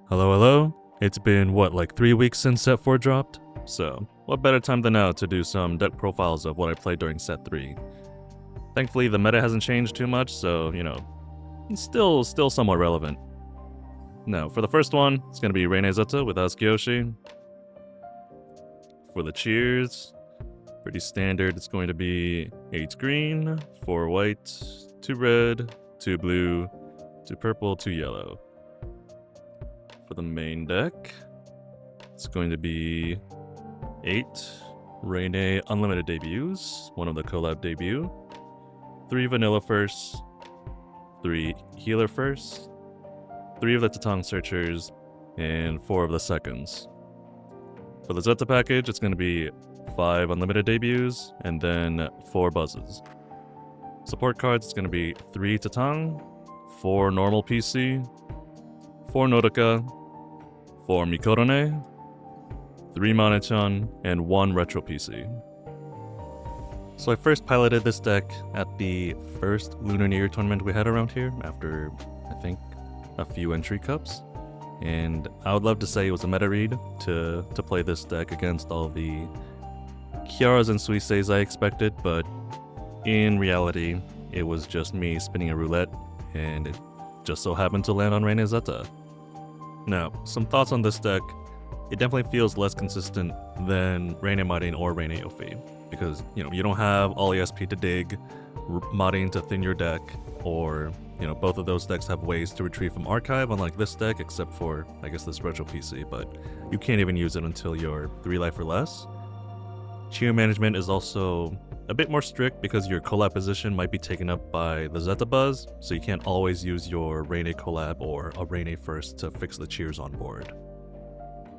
Hello, hello. It's been, what, like 3 weeks since set 4 dropped? So, what better time than now to do some deck profiles of what I played during set 3. Thankfully, the meta hasn't changed too much, so, it's still somewhat relevant. Now, for the first one, it's going to be Reine Zeta with hOCG. For the cheers, pretty standard, it's going to be 8 green, 4 white, 2 red, 2 blue, 2 purple, 2 yellow. For the main deck, it's going to be 8 Reine Unlimited debuts, 1 of the collab debut, 3 vanilla firsts, 3 healer firsts, 3 of the Tatang searchers, and 4 of the seconds. For the Zeta package, it's going to be 5 unlimited debuts, and then 4 buzzes. Support cards, it's going to be 3 Tatang, 4 normal PC, 4 Nodoka, 4 Mikorone, 3 Manechan, and 1 Retro PC. So I first piloted this deck at the first Lunar New Year tournament we had around here, after, I think, a few entry cups. And I would love to say it was a meta read to play this deck against all the Kiaras and Suiseis I expected, but in reality, it was just me spinning a roulette, and it just so happened to land on Reine Zeta. Now, some thoughts on this deck. It definitely feels less consistent than Reine Marin or Reine Yofi, because, you don't have all ESP to dig, modding to thin your deck, or, both of those decks have ways to retrieve from archive, unlike this deck, except for, I guess, this Retro PC, but you can't even use it until you're 3 life or less. Cheer management is also a bit more strict because your collab position might be taken up by the Zeta Buzz, so you can't always use your Reine collab or a Reine first to fix the cheers on board.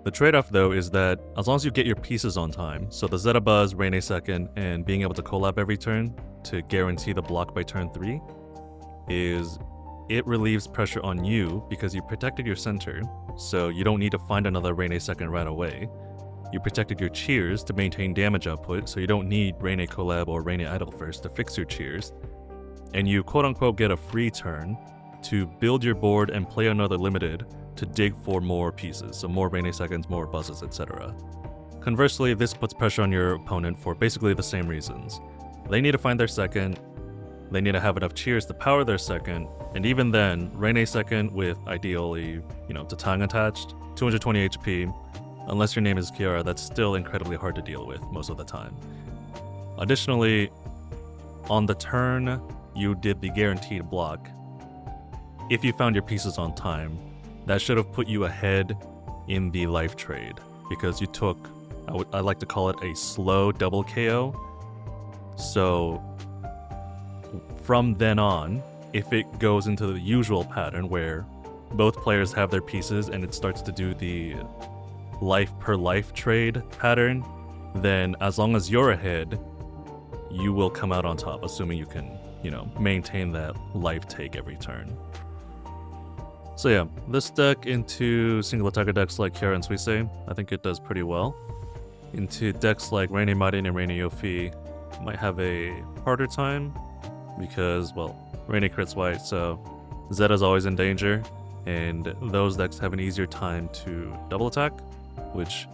The trade-off though is that as long as you get your pieces on time, so the Zeta Buzz, Reine second, and being able to collab every turn to guarantee the block by turn 3, it relieves pressure on you because you protected your center, so you don't need to find another Reine second right away. You protected your cheers to maintain damage output, so you don't need Reine collab or Reine idle first to fix your cheers. And you quote-unquote get a free turn to build your board and play another limited to dig for more pieces, so more Reine seconds, more buzzes, etc. Conversely, this puts pressure on your opponent for basically the same reasons. They need to find their second, they need to have enough cheers to power their second, and even then, Reine second with ideally, Tatang attached, 220 HP, unless your name is Kiara, that's still incredibly hard to deal with most of the time. Additionally, on the turn you did the guaranteed block, if you found your pieces on time, that should have put you ahead in the life trade, because you took, I like to call it a slow double KO. So from then on, if it goes into the usual pattern where both players have their pieces and it starts to do the life per life trade pattern, then as long as you're ahead, you will come out on top, assuming you can, maintain that life take every turn. So yeah, this deck into single attacker decks like Kiara and Suisei, I think it does pretty well. Into decks like Reine Marin and Reine Yofi, might have a harder time because, well, Reine crits white, so Zeta's always in danger, and those decks have an easier time to double attack, which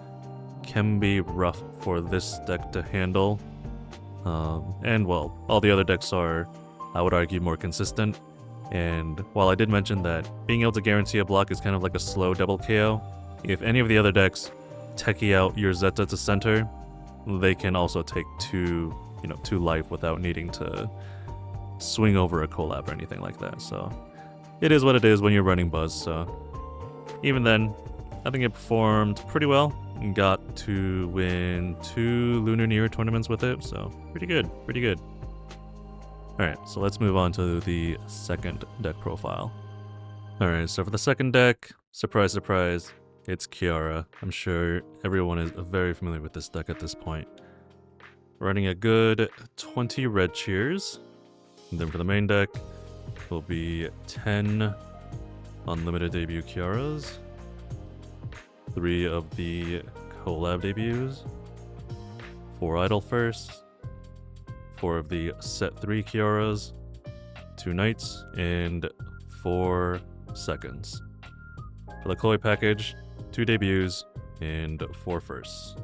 can be rough for this deck to handle. And well, all the other decks are, I would argue, more consistent. And while I did mention that being able to guarantee a block is kind of like a slow double KO, if any of the other decks techie out your Zeta to center, they can also take 2 life without needing to swing over a collab or anything like that. So it is what it is when you're running Buzz. So even then, I think it performed pretty well and got to win 2 Lunar New Year tournaments with it, so pretty good. Alright, so let's move on to the second deck profile. Alright, so for the second deck, surprise, surprise, it's Kiara. I'm sure everyone is very familiar with this deck at this point. Running a good 20 red cheers. And then for the main deck, will be 10 unlimited debut Kiaras, 3 of the collab debuts, 4 idle firsts, 4 of the set 3 Kiaras, 2 knights, and 4 seconds. For the Chloe package, 2 debuts and 4 firsts.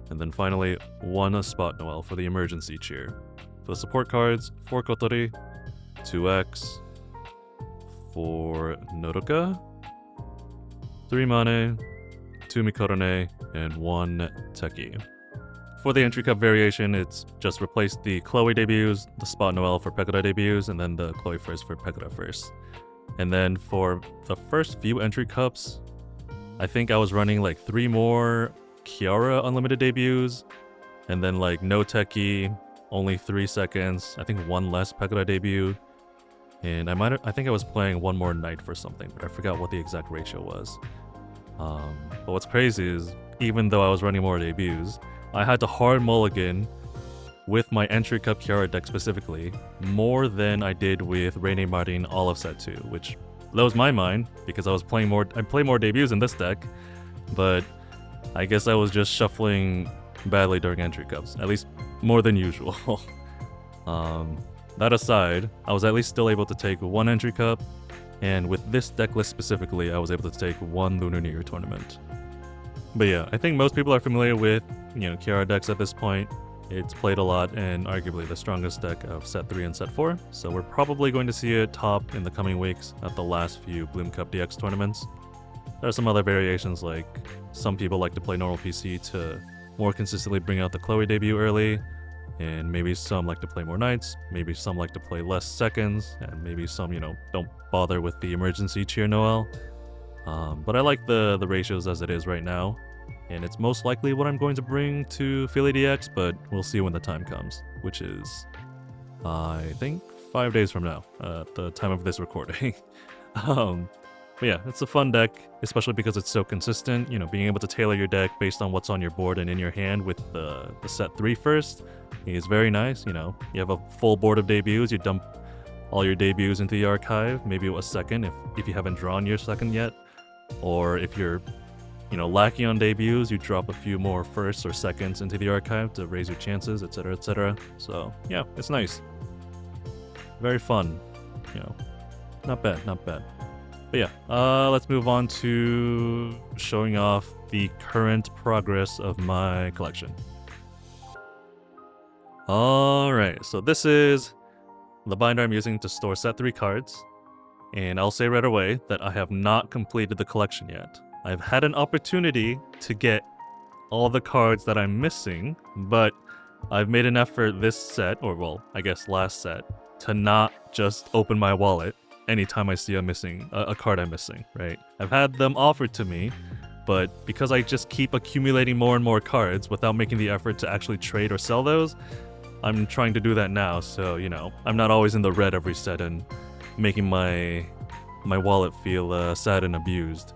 And then finally, 1 spot Noel for the emergency cheer. For the support cards, 4 Kotori, 2X, 4 Nodoka, 3 Mane, 2 Mikorone, and 1 Teki. For the entry cup variation, it's just replaced the Chloe debuts, the spot Noel for Pekora debuts, and then the Chloe first for Pekora first. And then for the first few entry cups, I think I was running like 3 more Kiara unlimited debuts, and then like no Teki, only 3 seconds, I think 1 less Pekora debut, and I think I was playing 1 more Knight for something, but I forgot what the exact ratio was. But what's crazy is, even though I was running more debuts, I had to hard mulligan with my entry cup Kiara deck specifically, more than I did with Reine Martin all of set 2, which blows my mind, because I play more debuts in this deck, but I guess I was just shuffling badly during entry cups, at least more than usual. That aside, I was at least still able to take 1 entry cup, and with this deck list specifically, I was able to take 1 Lunar New Year tournament. But yeah, I think most people are familiar with, Kiara decks at this point. It's played a lot and arguably the strongest deck of set 3 and set 4, so we're probably going to see it top in the coming weeks at the last few Bloom Cup DX tournaments. There are some other variations, like some people like to play normal PC to more consistently bring out the Chloe debut early, and maybe some like to play more Knights, maybe some like to play less seconds, and maybe some, don't bother with the emergency cheer Noel. But I like the ratios as it is right now, and it's most likely what I'm going to bring to Philly DX, but we'll see when the time comes, which is, I think, 5 days from now, at the time of this recording. But yeah, it's a fun deck, especially because it's so consistent. Being able to tailor your deck based on what's on your board and in your hand with the set 3 first is very nice. You have a full board of debuts, you dump all your debuts into the archive, maybe a second if you haven't drawn your second yet. Or if you're, lacking on debuts, you drop a few more firsts or seconds into the archive to raise your chances, etc, etc. So yeah, it's nice. Very fun. Not bad, not bad. But yeah, let's move on to showing off the current progress of my collection. Alright, so this is the binder I'm using to store set 3 cards. And I'll say right away that I have not completed the collection yet. I've had an opportunity to get all the cards that I'm missing, but I've made an effort this set, or well, I guess last set, to not just open my wallet anytime I see a card I'm missing, right? I've had them offered to me, but because I just keep accumulating more and more cards without making the effort to actually trade or sell those, I'm trying to do that now, so, I'm not always in the red every set and making my wallet feel sad and abused.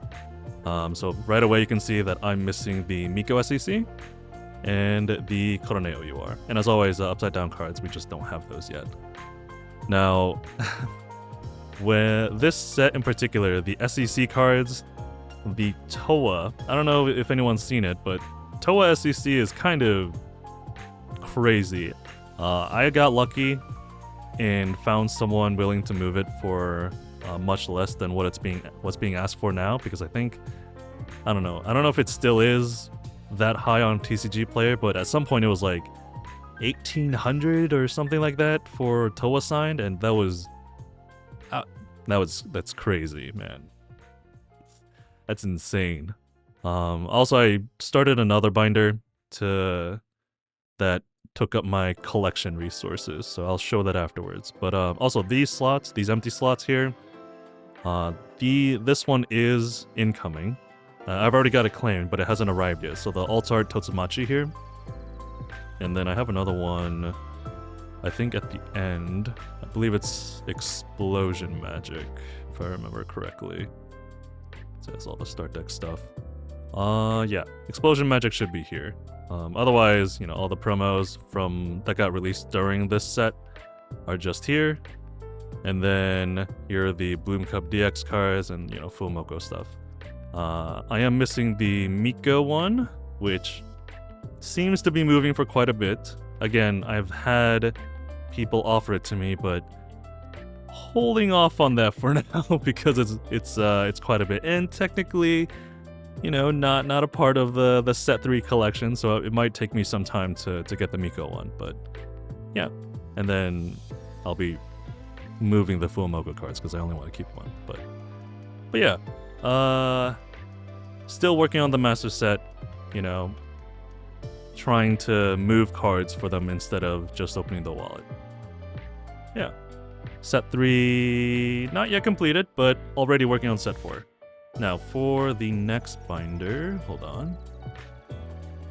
So right away you can see that I'm missing the Miko SEC and the Korone OUR. And as always, upside down cards, we just don't have those yet. Now, when this set in particular, the SEC cards, the Towa, I don't know if anyone's seen it, but Towa SEC is kind of crazy. I got lucky and found someone willing to move it for much less than what's being asked for now, because I don't know if it still is that high on TCG Player, but at some point it was like 1800 or something like that for Towa signed, and that's crazy, man. That's insane. Also, I started another binder that took up my collection resources, so I'll show that afterwards. But also these empty slots here, this one is incoming. I've already got it claimed, but it hasn't arrived yet. So the Altar Totsumachi here, and then I have another one, I think at the end. I believe it's Explosion Magic, if I remember correctly. It says all the start deck stuff. Yeah, Explosion Magic should be here. Otherwise, all the promos that got released during this set are just here. And then here are the Bloom Cup DX cards and, Fumoko stuff. I am missing the Miko one, which seems to be moving for quite a bit. Again, I've had people offer it to me, but holding off on that for now because it's quite a bit, and technically, you know, not a part of the set 3 collection, so it might take me some time to get the Miko one, but yeah. And then I'll be moving the Fuumogo cards because I only want to keep one, but yeah. Still working on the master set, you know, trying to move cards for them instead of just opening the wallet. Yeah. Set 3 not yet completed, but already working on set 4. Now for the next binder, hold on.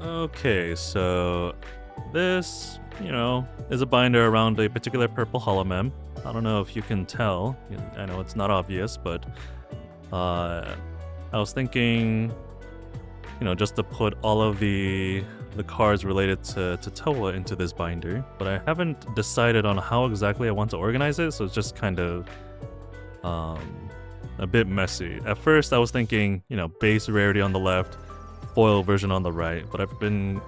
Okay, so this, you know, is a binder around a particular purple holomem. I don't know if you can tell. I know it's not obvious, but I was thinking, you know, just to put all of the cards related to Towa into this binder, but I haven't decided on how exactly I want to organize it, so it's just kind of a bit messy. At first I was thinking, you know, base rarity on the left, foil version on the right, but I've been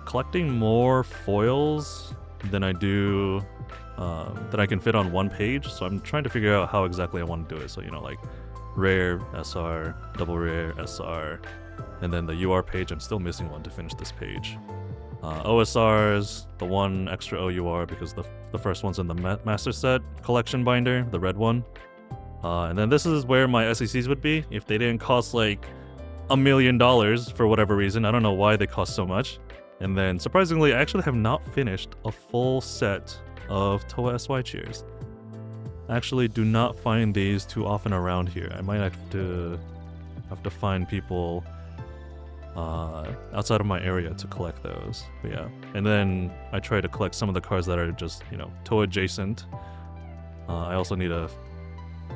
collecting more foils than I do that I can fit on one page, so I'm trying to figure out how exactly I want to do it. So, you know, like rare, SR, double rare, SR, and then the UR page, I'm still missing one to finish this page. OSRs, the one extra OUR because the first one's in the master set collection binder, the red one. And then this is where my SECs would be if they didn't cost like $1 million for whatever reason. I don't know why they cost so much. And then surprisingly, I actually have not finished a full set of Towa SY cheers. I actually do not find these too often around here. I might have to find people outside of my area to collect those. But yeah, and then I try to collect some of the cards that are just, you know, Towa adjacent. I also need to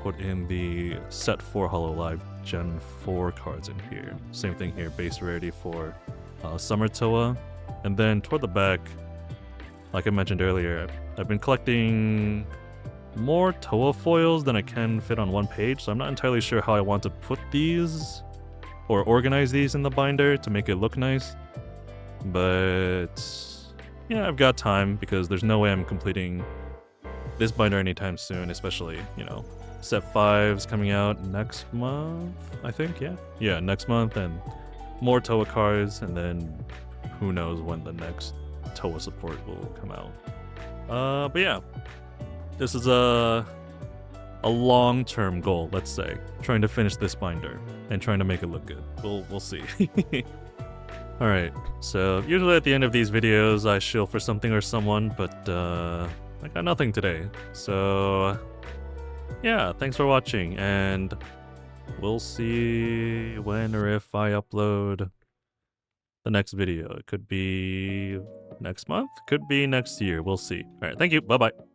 put in the set 4 hololive Gen 4 cards in here. Same thing here, base rarity for Summer Towa. And then toward the back, like I mentioned earlier, I've been collecting more Towa foils than I can fit on one page, so I'm not entirely sure how I want to put these or organize these in the binder to make it look nice. But yeah, I've got time because there's no way I'm completing this binder anytime soon, especially, you know, set 5's coming out next month, I think, yeah? Yeah, next month, and more Towa cards, and then who knows when the next Towa support will come out. But yeah, this is a long-term goal, let's say, trying to finish this binder and trying to make it look good. We'll see. Alright, so usually at the end of these videos I shill for something or someone, but I got nothing today. So yeah, thanks for watching, and we'll see when or if I upload the next video. It could be next month, could be next year, we'll see. Alright, thank you, bye-bye.